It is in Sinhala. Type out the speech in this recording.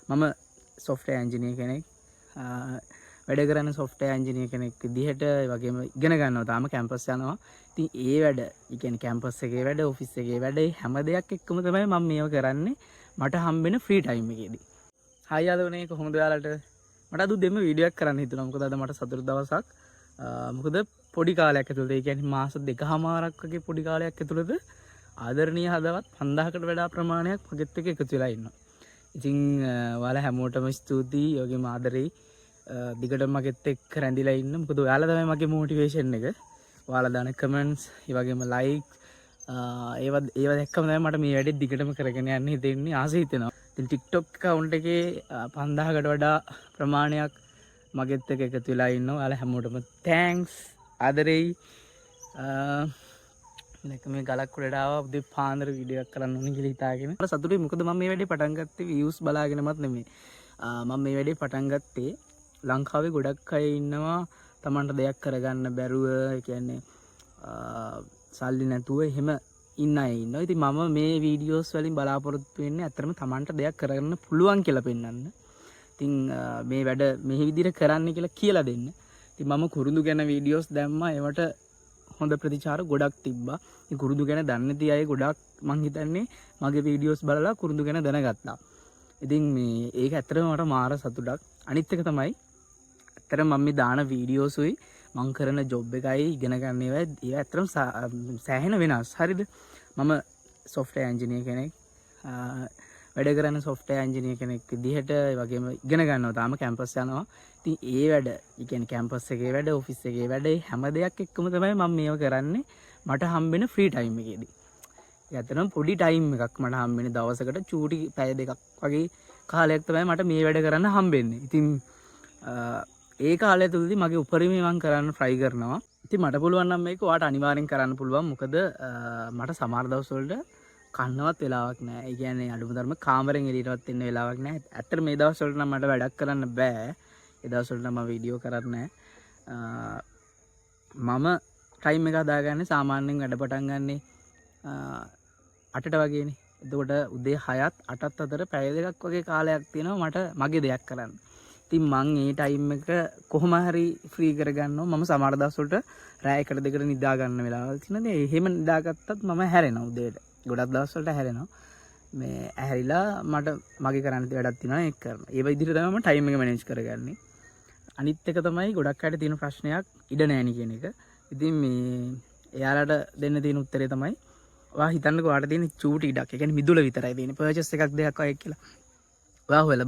මම software engineer කෙනෙක්. වැඩ කරන software engineer කෙනෙක් විදිහට වගේම ඉගෙන ගන්නවා. තාම කැම්පස් යනවා. ඉතින් ඒ වැඩ, ඒ කියන්නේ කැම්පස් එකේ වැඩ, ඔෆිස් එකේ වැඩ හැම දෙයක් එක්කම තමයි මම මේව කරන්නේ. මට හම්බෙන ෆ්‍රී ටයිම් එකේදී. හයි ආදෝනේ කොහොමද ඔයාලට? මට අද දෙන්න වීඩියෝ එකක් කරන්න හිතුණා. මොකද අද මට සතුරු දවසක්. මොකද පොඩි කාලයක් ඇතුළත, ඒ කියන්නේ මාස 2කමාරක් වගේ පොඩි කාලයක් ඇතුළත ආදරණීය හදවත් 5000කට වඩා ප්‍රමාණයක් මගෙත් එක්ක එකතු වෙලා ඉන්නවා. ඉතින් ඔයාලා හැමෝටම ස්තුතියි. ඔයගෙම ආදරේ දිගටම මගෙත් එක්ක රැඳිලා ඉන්න. මොකද ඔයාලා තමයි මගේ මොටිවේෂන් එක. ඔයාලා දාන කමෙන්ට්ස්, ඒ වගේම ලයික්, ඒව දැක්කම තමයි මට මේ වැඩේ දිගටම කරගෙන යන්න හිතෙන්නේ, ආසෙ හිතෙනවා. ඉතින් TikTok account එකේ 5000කට වඩා ප්‍රමාණයක් මගෙත් එක්ක එකතු වෙලා ඉන්නවා. ඔයාලා හැමෝටම thanks, ආදරෙයි. මේ ගලක් උඩට ආවා උදේ පාන්දර වීඩියෝ එකක් කරන්න ඕනේ කියලා හිතාගෙන. අර සතුටුයි. මොකද මම මේ වැඩේ පටන් ගත්තේ views බලාගෙනමත් නෙමෙයි. මම මේ වැඩේ පටන් ගත්තේ ලංකාවේ ගොඩක් අය ඉන්නවා තමන්ට දෙයක් කරගන්න බැරුව, ඒ කියන්නේ සල්ලි නැතුව එහෙම ඉන්න අය ඉන්නවා. ඉතින් මම මේ වීඩියෝස් වලින් බලාපොරොත්තු වෙන්නේ අත්‍තරම තමන්ට දෙයක් කරගන්න පුළුවන් කියලා පෙන්වන්න. ඉතින් මේ වැඩ මේ විදිහට කරන්න කියලා දෙන්න. ඉතින් මම කුරුඳු ගැන වීඩියෝස් දැම්මා. ඒවට හොඳ ප්‍රතිචාර ගොඩක් තිබ්බා. මේ කුරුඳු ගැන දන්නේ නැති අය ගොඩක් මං හිතන්නේ මගේ වීඩියෝස් බලලා කුරුඳු ගැන දැනගත්තා. ඉතින් මේ ඒක ඇත්තටම මට මාර සතුටක්. අනිත් එක තමයි ඇත්තටම මම මේ දාන වීඩියෝස්ුයි මං කරන ජොබ් එකයි ඉගෙන ගන්න ඒවා ඒ ඇත්තටම සෑහෙන වෙනස්. හරිද? මම software engineer කෙනෙක්. වැඩ කරන software engineer කෙනෙක් විදිහට වගේම ඉගෙන ගන්නවා. තාම කැම්පස් යනවා. ඉතින් ඒ වැඩ, ඒ කියන්නේ කැම්පස් එකේ වැඩ, ඔෆිස් එකේ වැඩ හැම දෙයක් එක්කම තමයි මම මේව කරන්නේ. මට හම්බෙන ෆ්‍රී ටයිම් එකේදී. ඒ ඇත්තටම පොඩි ටයිම් එකක් මට හම්බෙන්නේ. දවසකට චූටි පැය දෙකක් වගේ කාලයක් තමයි මට මේ වැඩ කරන්න හම්බෙන්නේ. ඉතින් ඒ කාලය තුලදී මගේ උපරිමය මම කරන්න try කරනවා. ඉතින් මට පුළුවන් නම් මේක ඔයාට අනිවාර්යෙන් කරන්න පුළුවන්. මොකද මට සමහර දවස්වලට කන්නවත් වෙලාවක් නැහැ. ඒ කියන්නේ අඩුම තරම කාමරෙන් එළියටවත් එන්න වෙලාවක් නැහැ. ඇත්තට මේ දවස්වලට නම් මට වැඩක් කරන්න බෑ. ඒ දවස්වලට මම වීඩියෝ කරන්නේ නැහැ. මම ටයිම් එක හදාගන්නේ සාමාන්‍යයෙන් වැඩ පටන් ගන්නේ 8ට වගේනේ. එතකොට උදේ 6ත් 8ත් අතර පැය දෙකක් වගේ කාලයක් තියෙනවා මට මගේ දෙයක් කරන්න. ඉතින් මං ඒ ටයිම් එක කොහොම හරි ෆ්‍රී කරගන්නවා. මම සමහර දවස්වලට රෑ 1ට 2ට නිදා ගන්න වෙලාවල් තියෙනවා. එහෙම නිදාගත්තත් මම හැරෙනවා උදේට. ගොඩක් දවස්වලට හැරෙනවා. මේ ඇහැරිලා මට මගේ කරන්න වැඩක් තියෙනවා ඒක කරනවා. ඒ විදිහට තමයි මම ටයිම් එක මැනේජ් කරගන්නේ. අනිත් එක තමයි ගොඩක් අයට තියෙන ප්‍රශ්නයක් ඉඩ නැණි කියන එක. ඉතින් මේ එයාලට දෙන්න තියෙන උත්තරේ තමයි ඔයා හිතන්නකෝ ඔයාට තියෙන චූටි ඉඩක්. ඒ කියන්නේ මිදුල විතරයි තියෙන්නේ. පර්චේස් එකක් දෙයක් වගේ කියලා. ඔයා හොයලා